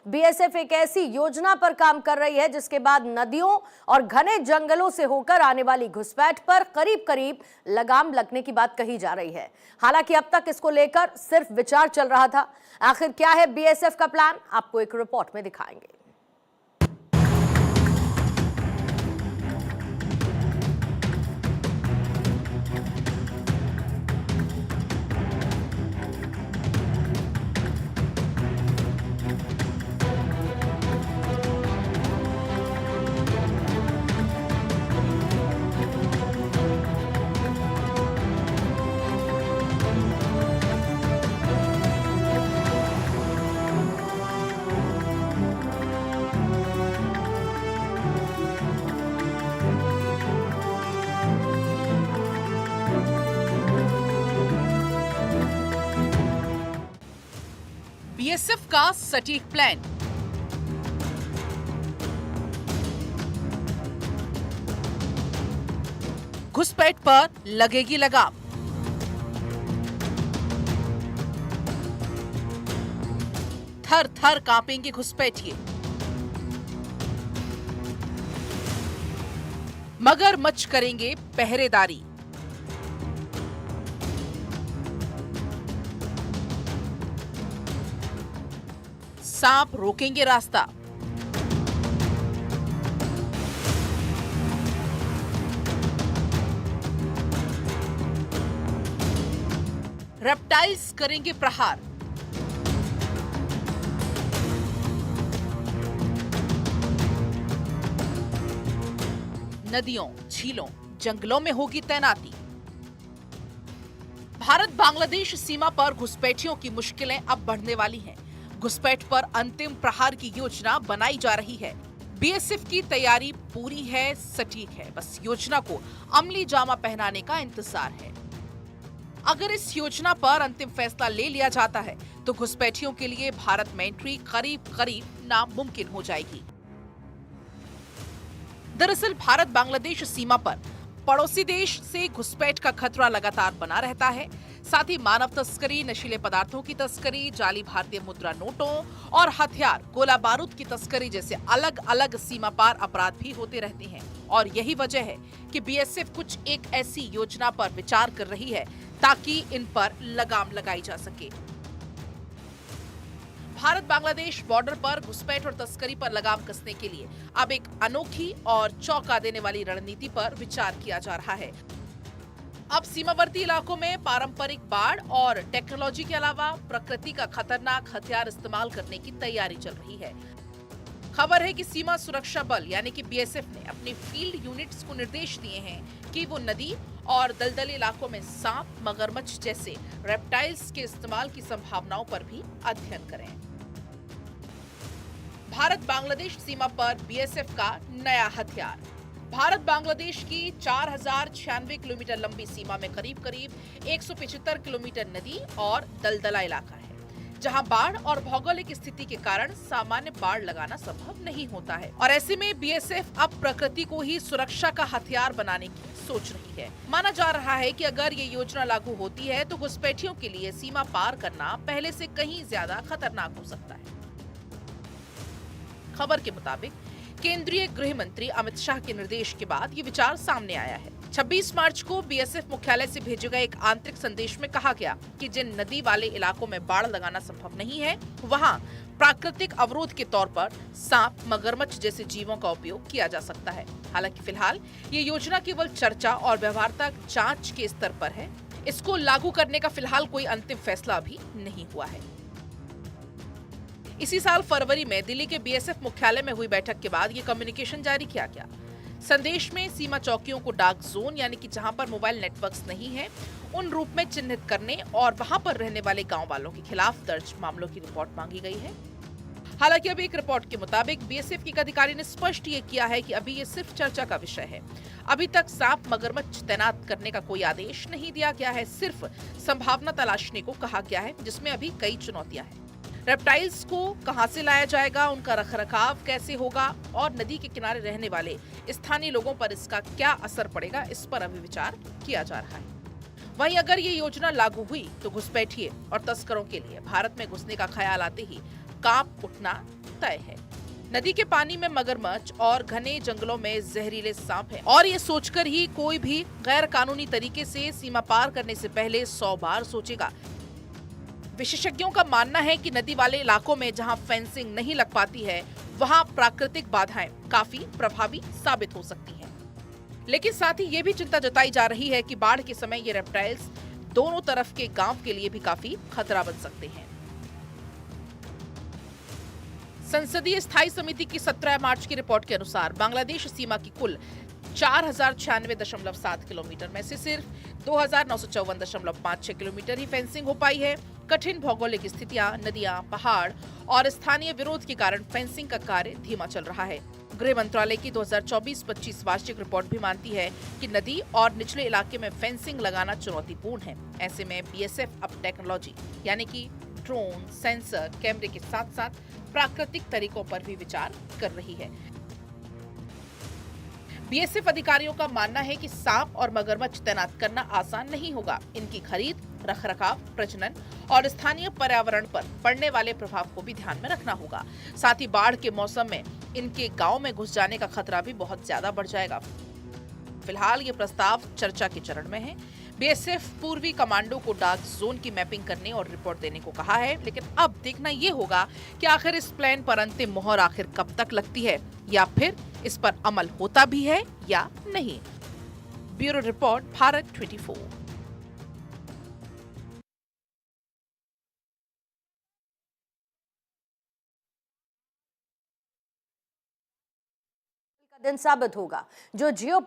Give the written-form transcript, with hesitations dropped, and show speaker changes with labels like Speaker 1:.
Speaker 1: BSF एक ऐसी योजना पर काम कर रही है जिसके बाद नदियों और घने जंगलों से होकर आने वाली घुसपैठ पर करीब करीब लगाम लगने की बात कही जा रही है। हालांकि अब तक इसको लेकर सिर्फ विचार चल रहा था। आखिर क्या है बीएसएफ का प्लान, आपको एक रिपोर्ट में दिखाएंगे।
Speaker 2: बीएसएफ का सटीक प्लान। घुसपैठ पर लगेगी लगाम। थर थर कांपेंगे घुसपैठिए। मगरमच्छ करेंगे पहरेदारी। सांप रोकेंगे रास्ता। रेप्टाइल्स करेंगे प्रहार। नदियों, झीलों, जंगलों में होगी तैनाती। भारत बांग्लादेश सीमा पर घुसपैठियों की मुश्किलें अब बढ़ने वाली हैं। घुसपैठ पर अंतिम प्रहार की योजना बनाई जा रही है। बीएसएफ की तैयारी पूरी है, सटीक है। बस योजना को अमली जामा पहनाने का इंतजार है। अगर इस योजना पर अंतिम फैसला ले लिया जाता है तो घुसपैठियों के लिए भारत में एंट्री करीब करीब नामुमकिन हो जाएगी। दरअसल भारत बांग्लादेश सीमा पर पड़ोसी देश से घुसपैठ का खतरा लगातार बना रहता है। साथ ही मानव तस्करी, नशीले पदार्थों की तस्करी, जाली भारतीय मुद्रा नोटों और हथियार, गोला बारूद की तस्करी जैसे अलग अलग सीमा पार अपराध भी होते रहते हैं। और यही वजह है कि बीएसएफ कुछ एक ऐसी योजना पर विचार कर रही है ताकि इन पर लगाम लगाई जा सके। भारत बांग्लादेश बॉर्डर पर घुसपैठ और तस्करी पर लगाम कसने के लिए अब एक अनोखी और चौंका देने वाली रणनीति पर विचार किया जा रहा है। अब सीमावर्ती इलाकों में पारंपरिक बाढ़ और टेक्नोलॉजी के अलावा प्रकृति का खतरनाक हथियार इस्तेमाल करने की तैयारी चल रही है। खबर है कि सीमा सुरक्षा बल यानी कि बीएसएफ ने अपनी फील्ड यूनिट्स को निर्देश दिए हैं कि वो नदी और दलदली इलाकों में सांप, मगरमच्छ जैसे रेप्टाइल्स के इस्तेमाल की संभावनाओं पर भी अध्ययन करें। भारत बांग्लादेश सीमा पर बीएसएफ का नया हथियार। भारत बांग्लादेश की 4096 किलोमीटर लंबी सीमा में करीब करीब 175 किलोमीटर नदी और दलदला इलाका है, जहां बाढ़ और भौगोलिक स्थिति के कारण सामान्य बाढ़ लगाना संभव नहीं होता है। और ऐसे में बीएसएफ अब प्रकृति को ही सुरक्षा का हथियार बनाने की सोच रही है। माना जा रहा है कि अगर ये योजना लागू होती है तो घुसपैठियों के लिए सीमा पार करना पहले से कहीं ज्यादा खतरनाक हो सकता है। खबर के मुताबिक केंद्रीय गृह मंत्री अमित शाह के निर्देश के बाद ये विचार सामने आया है। 26 मार्च को बीएसएफ मुख्यालय से भेजे गए एक आंतरिक संदेश में कहा गया कि जिन नदी वाले इलाकों में बाढ़ लगाना संभव नहीं है, वहां प्राकृतिक अवरोध के तौर पर सांप, मगरमच्छ जैसे जीवों का उपयोग किया जा सकता है। हालांकि फिलहाल ये योजना केवल चर्चा और व्यवहार्यता जांच के स्तर पर है। इसको लागू करने का फिलहाल कोई अंतिम फैसला अभी नहीं हुआ है। इसी साल फरवरी में दिल्ली के बीएसएफ मुख्यालय में हुई बैठक के बाद ये कम्युनिकेशन जारी किया गया। संदेश में सीमा चौकियों को डार्क जोन यानी कि जहां पर मोबाइल नेटवर्क्स नहीं है, उन रूप में चिन्हित करने और वहां पर रहने वाले गांव वालों के खिलाफ दर्ज मामलों की रिपोर्ट मांगी गई है। हालांकि अभी एक रिपोर्ट के मुताबिक बीएसएफ के एक अधिकारी ने स्पष्ट ये किया है कि अभी ये सिर्फ चर्चा का विषय है। अभी तक सांप, मगरमच्छ तैनात करने का कोई आदेश नहीं दिया गया है, सिर्फ संभावना तलाशने को कहा गया है, जिसमें अभी कई चुनौतियां हैं। रेप्टाइल्स को कहां से लाया जाएगा, उनका रखरखाव कैसे होगा और नदी के किनारे रहने वाले स्थानीय लोगों पर इसका क्या असर पड़ेगा, इस पर अभी विचार किया जा रहा है। वहीं अगर ये योजना लागू हुई तो घुसपैठिए और तस्करों के लिए भारत में घुसने का ख्याल आते ही कांप उठना तय है। नदी के पानी में मगरमच्छ और घने जंगलों में जहरीले सांप हैं और ये सोचकर ही कोई भी गैर कानूनी तरीके से सीमा पार करने से पहले 100 बार सोचेगा। विशेषज्ञों का मानना है कि नदी वाले इलाकों में जहां फेंसिंग नहीं लग पाती है, वहां प्राकृतिक बाधाएं काफी प्रभावी साबित हो सकती हैं। लेकिन साथ ही ये भी चिंता जताई जा रही है कि बाढ़ के समय ये रेप्टाइल्स दोनों तरफ के गांव के लिए भी काफी खतरा बन सकते हैं। संसदीय स्थायी समिति की 17 मार्च की रिपोर्ट के अनुसार बांग्लादेश सीमा की कुल 4096.7 किलोमीटर में से सिर्फ 2954.56 किलोमीटर ही फेंसिंग हो पाई है। कठिन भौगोलिक स्थितियां, नदियां, पहाड़ और स्थानीय विरोध के कारण फेंसिंग का कार्य धीमा चल रहा है। गृह मंत्रालय की 2024-25 वार्षिक रिपोर्ट भी मानती है कि नदी और निचले इलाके में फेंसिंग लगाना चुनौतीपूर्ण है। ऐसे में बीएसएफ अब टेक्नोलॉजी यानी कि ड्रोन, सेंसर, कैमरे के साथ साथ प्राकृतिक तरीकों पर भी विचार कर रही है। बीएसएफ अधिकारियों का मानना है कि सांप और मगरमच्छ तैनात करना आसान नहीं होगा। इनकी खरीद, रखरखाव, प्रजनन और स्थानीय पर्यावरण पर पड़ने वाले प्रभाव को भी ध्यान में रखना होगा। साथ ही बाढ़ के मौसम में इनके गांव में घुस जाने का खतरा भी बहुत ज्यादा बढ़ जाएगा। फिलहाल ये प्रस्ताव चर्चा के चरण में है। बीएसएफ पूर्वी कमांडो को डार्क जोन की मैपिंग करने और रिपोर्ट देने को कहा है, लेकिन अब देखना ये होगा कि आखिर इस प्लान पर अंतिम मोहर आखिर कब तक लगती है या फिर इस पर अमल होता भी है या नहीं। Bureau report, Bharat 24।
Speaker 1: का दिन साबित होगा जो जियो